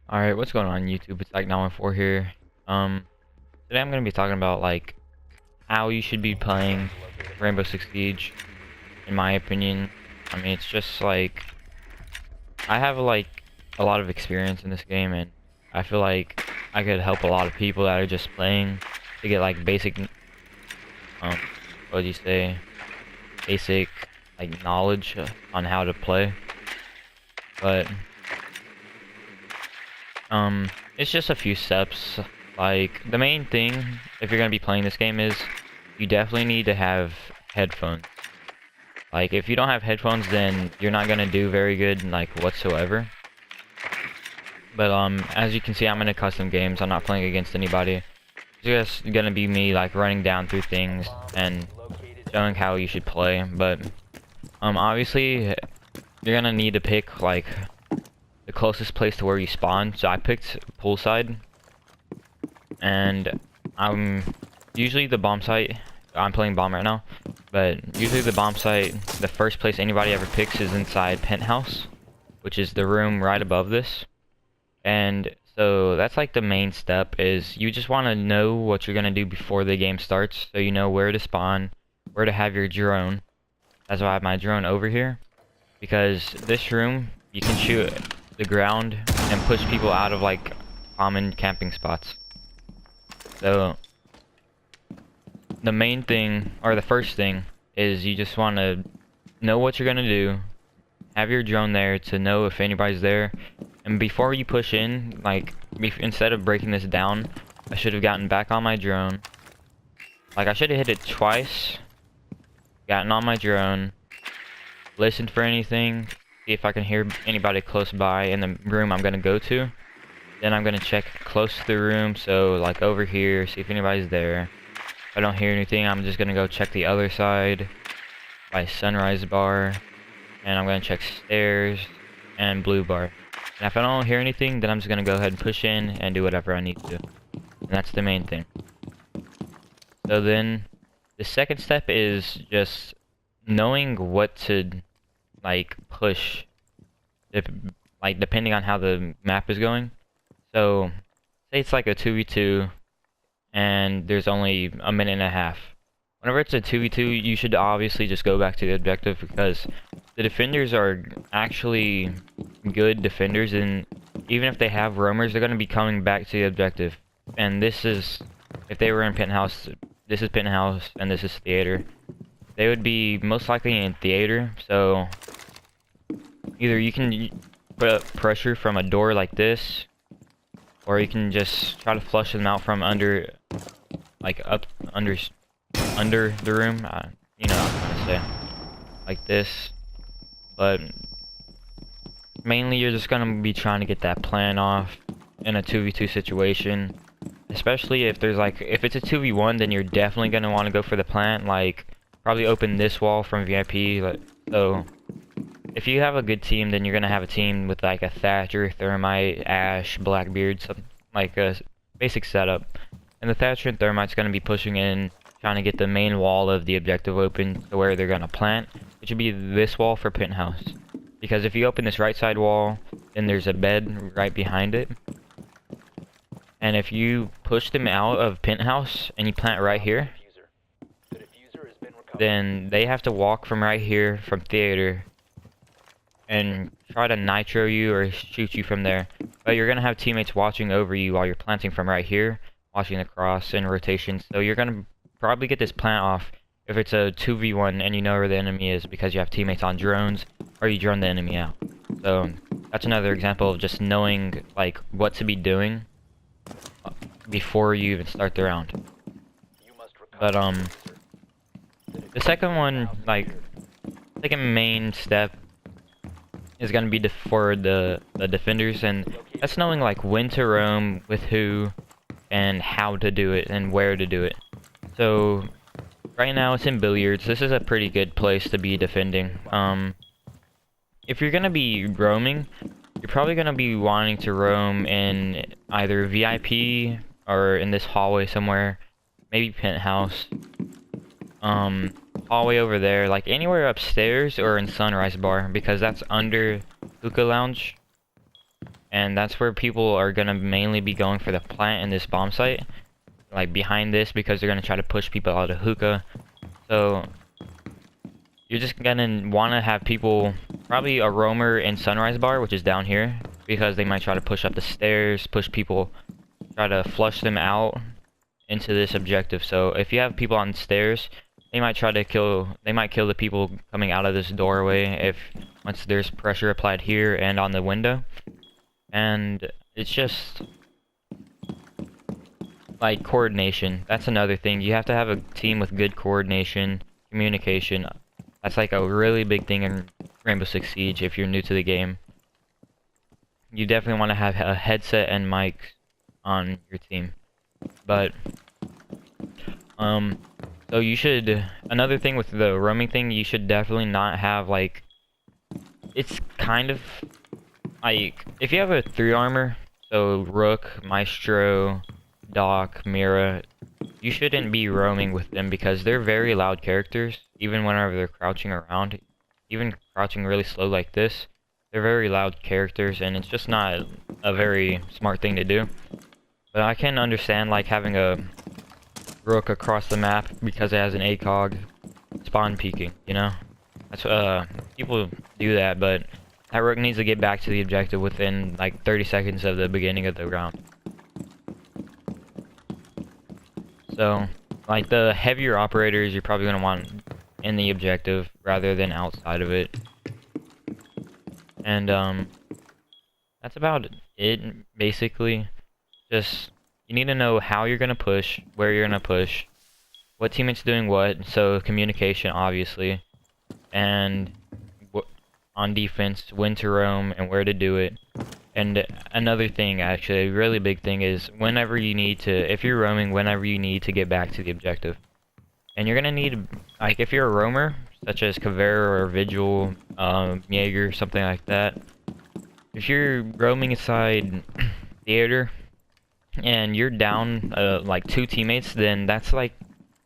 Alright, what's going on YouTube? It's like 914 here. Today I'm gonna be talking about like how you should be playing Rainbow Six Siege, in my opinion. I mean, it's just like I have like a lot of experience in this game, and I feel like I could help a lot of people that are just playing to get like basic, what do you say, basic like knowledge on how to play. But it's just a few steps. Like, the main thing, if you're gonna be playing this game, is you definitely need to have headphones. Like, if you don't have headphones, then you're not gonna do very good, like, whatsoever. But, as you can see, I'm in a custom game, so I'm not playing against anybody. It's just gonna be me, like, running down through things and showing how you should play. But, obviously, you're gonna need to pick, like, the closest place to where you spawn. So I picked poolside, and I'm usually the bomb site. I'm playing bomb right now, but usually the bomb site, the first place anybody ever picks is inside penthouse, which is the room right above this. And so that's like the main step, is you just want to know what you're gonna do before the game starts, so you know where to spawn, where to have your drone. That's why I have my drone over here, because this room you can shoot the ground and push people out of like common camping spots. So the main thing, or the first thing, is you just want to know what you're gonna do, have your drone there to know if anybody's there, and before you push in, like, instead of breaking this down, I should have gotten back on my drone. Like, I should have hit it twice, gotten on my drone, listened for anything, see if I can hear anybody close by in the room I'm gonna go to. Then I'm gonna check close to the room, so like over here, see if anybody's there. If I don't hear anything, I'm just gonna go check the other side by sunrise bar, and I'm gonna check stairs and blue bar. And if I don't hear anything, then I'm just gonna go ahead and push in and do whatever I need to. And that's the main thing. So then the second step is just knowing what to like push, like depending on how the map is going. So say it's like a 2v2 and there's only a minute and a half. Whenever it's a 2v2, you should obviously just go back to the objective, because the defenders are actually good defenders, and even if they have roamers, they're going to be coming back to the objective. And this is, if they were in penthouse, this is penthouse and this is theater. They would be most likely in theater, so either you can put up pressure from a door like this, or you can just try to flush them out from under, like under the room. You know what I'm trying to say, like this. But mainly you're just gonna be trying to get that plan off in a 2v2 situation. Especially if there's like, if it's a 2v1, then you're definitely gonna want to go for the plant. Like, probably open this wall from VIP. Like, so if you have a good team, then you're gonna have a team with like a Thatcher, Thermite, Ash, Blackbeard, something like a basic setup. And the Thatcher and Thermite's gonna be pushing in, trying to get the main wall of the objective open to where they're gonna plant, which would be this wall for penthouse. Because if you open this right side wall, then there's a bed right behind it. And if you push them out of penthouse and you plant right here, then they have to walk from right here, from theater, and try to nitro you or shoot you from there. But you're gonna have teammates watching over you while you're planting from right here, watching the cross and rotation. So you're gonna probably get this plant off if it's a 2v1 and you know where the enemy is, because you have teammates on drones, or you drone the enemy out. So that's another example of just knowing like what to be doing before you even start the round. But the second one, like, second main step is gonna be for the defenders, and that's knowing like when to roam, with who, and how to do it, and where to do it. So right now it's in billiards. This is a pretty good place to be defending. If you're gonna be roaming, you're probably gonna be wanting to roam in either VIP or in this hallway somewhere, maybe penthouse, hallway over there, like anywhere upstairs or in sunrise bar, because that's under hookah lounge, and that's where people are gonna mainly be going for the plant in this bomb site, like behind this, because they're gonna try to push people out of hookah. So you're just gonna want to have people, probably a roamer in Sunrise Bar, which is down here, because they might try to push up the stairs, push people, try to flush them out into this objective. So if you have people on stairs, they might try to kill the people coming out of this doorway if once there's pressure applied here and on the window. And it's just like coordination. That's another thing. You have to have a team with good coordination, communication. That's like a really big thing in Rainbow Six Siege if you're new to the game. You definitely want to have a headset and mic on your team. But so you should, another thing with the roaming thing, you should definitely not have like, it's kind of like, if you have a 3 armor, so Rook, Maestro, Doc, Mira, you shouldn't be roaming with them because they're very loud characters, even whenever they're crouching around, even crouching really slow like this. They're very loud characters, and it's just not a very smart thing to do. But I can understand like having a Rook across the map because it has an ACOG, spawn peeking, you know? That's people do that, but that Rook needs to get back to the objective within like 30 seconds of the beginning of the round. So, like the heavier operators, you're probably gonna want in the objective rather than outside of it. And that's about it basically. Just you need to know how you're gonna push, where you're gonna push, what teammate's doing what. So communication, obviously, and on defense, when to roam and where to do it. And another thing, actually, a really big thing is whenever you need to, if you're roaming, whenever you need to get back to the objective. And you're gonna need, like, if you're a roamer, such as Caveira or Vigil, Jaeger, something like that. If you're roaming inside theater and you're down like 2 teammates, then that's like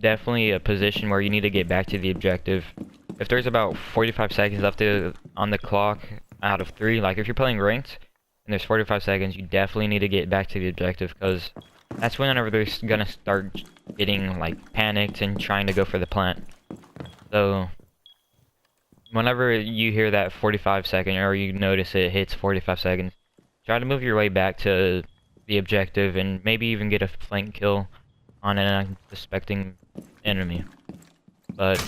definitely a position where you need to get back to the objective. If there's about 45 seconds left on the clock out of 3, like if you're playing ranked and there's 45 seconds, you definitely need to get back to the objective, because that's whenever they're gonna start getting like panicked and trying to go for the plant. So whenever you hear that 45 second, or you notice it hits 45 seconds, try to move your way back to the objective and maybe even get a flank kill on an unsuspecting enemy. But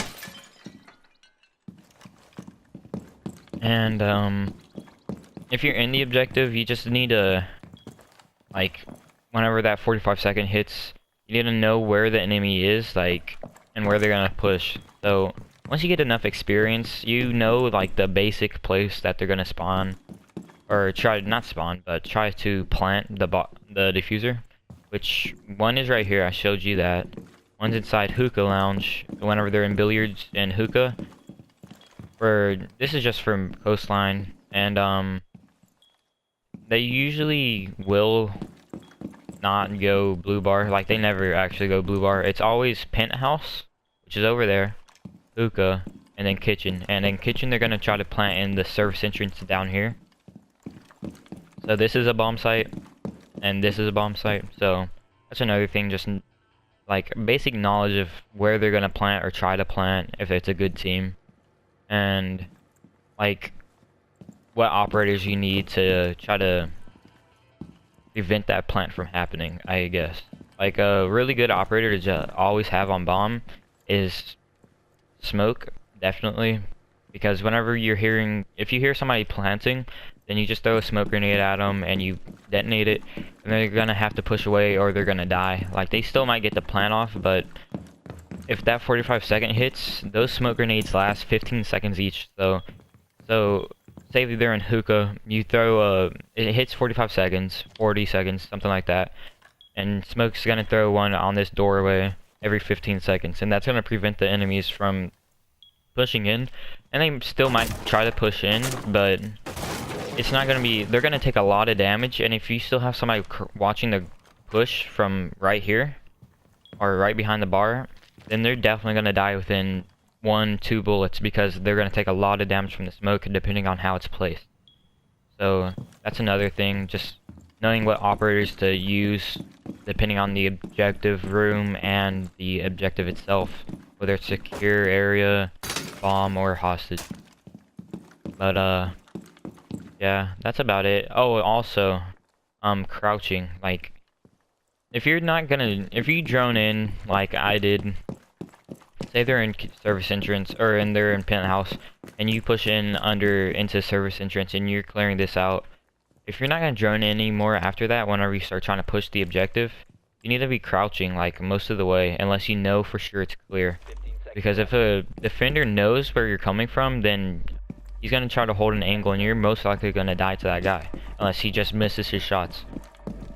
if you're in the objective, you just need to, like, whenever that 45 second hits, you need to know where the enemy is, like, and where they're gonna push. So once you get enough experience, you know, like, the basic place that they're gonna spawn, or not spawn, but try to plant the diffuser, which one is right here. I showed you that. One's inside Hookah Lounge, whenever they're in billiards and hookah. This is just from Coastline, and they usually will not go blue bar. Like, they never actually go blue bar. It's always penthouse, which is over there, hookah, and then kitchen. And in kitchen, they're gonna try to plant in the service entrance down here. So this is a bomb site, and this is a bomb site. So that's another thing, just like basic knowledge of where they're gonna plant or try to plant if it's a good team, and like what operators you need to try to prevent that plant from happening, I guess. Like a really good operator to just always have on bomb is smoke, definitely, because whenever if you hear somebody planting, then you just throw a smoke grenade at them and you detonate it, and they're gonna have to push away or they're gonna die. Like, they still might get the plant off, but if that 45 second hits, those smoke grenades last 15 seconds each. So say that they're in hookah, you throw it hits 45 seconds, 40 seconds, something like that, and smoke's gonna throw one on this doorway every 15 seconds, and that's gonna prevent the enemies from pushing in. And they still might try to push in, but it's not gonna be, they're gonna take a lot of damage. And if you still have somebody watching the push from right here or right behind the bar, then they're definitely gonna die within 1-2 bullets, because they're gonna take a lot of damage from the smoke depending on how it's placed. So That's another thing, just knowing what operators to use depending on the objective room and the objective itself, whether it's secure area, bomb, or hostage. But yeah, that's about it. Oh, also, crouching. Like, if you drone in like I did, say they're in service entrance or they're in penthouse, and you push in into service entrance and you're clearing this out. If you're not gonna drone in anymore after that, whenever you start trying to push the objective, you need to be crouching like most of the way, unless you know for sure it's clear. Because if a defender knows where you're coming from, then he's gonna try to hold an angle, and you're most likely gonna die to that guy, unless he just misses his shots.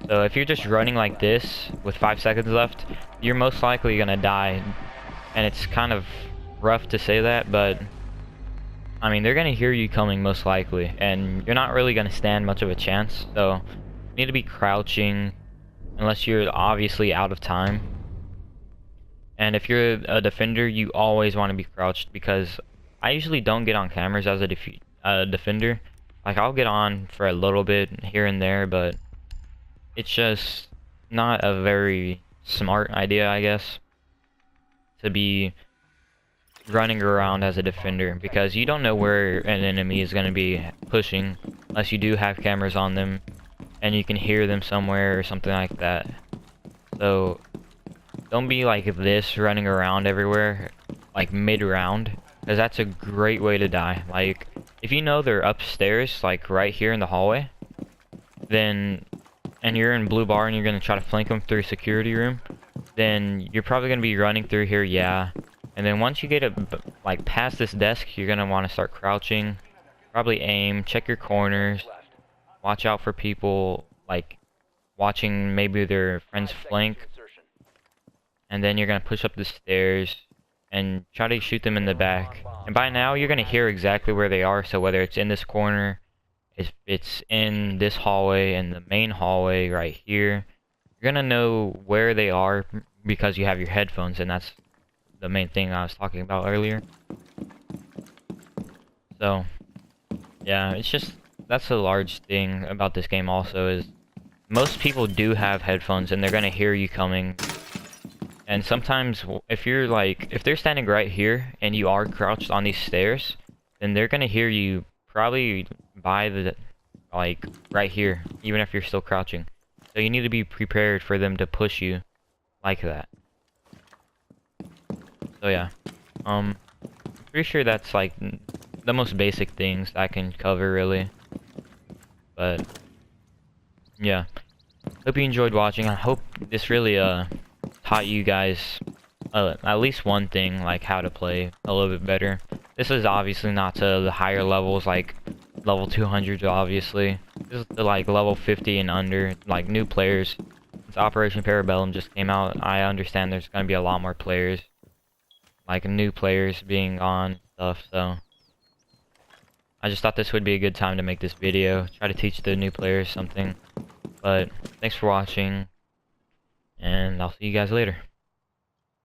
So if you're just running like this with 5 seconds left, you're most likely gonna die. And it's kind of rough to say that, but I mean, they're gonna hear you coming most likely, and you're not really gonna stand much of a chance. So you need to be crouching, unless you're obviously out of time. And if you're a defender, you always want to be crouched, because I usually don't get on cameras as a defender. Like, I'll get on for a little bit here and there, but it's just not a very smart idea, I guess, to be running around as a defender, because you don't know where an enemy is going to be pushing unless you do have cameras on them and you can hear them somewhere or something like that. So don't be like this, running around everywhere like mid-round, because that's a great way to die. Like, if you know they're upstairs, like right here in the hallway, then and you're in blue bar and you're going to try to flank them through security room, then you're probably going to be running through here, yeah. And then once you get it like past this desk, you're going to want to start crouching, probably aim, check your corners, watch out for people like watching maybe their friend's flank, and then you're going to push up the stairs and try to shoot them in the back. And by now you're going to hear exactly where they are, so whether it's in this corner, if it's in this hallway, in the main hallway right here, you're going to know where they are because you have your headphones, and that's the main thing I was talking about earlier. So yeah, it's just, that's a large thing about this game also, is most people do have headphones and they're gonna hear you coming. And sometimes if they're standing right here and you are crouched on these stairs, then they're gonna hear you probably by the, like, right here, even if you're still crouching. So you need to be prepared for them to push you like that. So yeah, I'm pretty sure that's like the most basic things I can cover, really. But yeah, hope you enjoyed watching. I hope this really taught you guys at least one thing, like how to play a little bit better. This is obviously not to the higher levels, like level 200 obviously. This is to like level 50 and under, like new players. Since Operation Parabellum just came out, I understand there's gonna be a lot more players, like new players being on stuff, so I just thought this would be a good time to make this video, try to teach the new players something. But thanks for watching, and I'll see you guys later.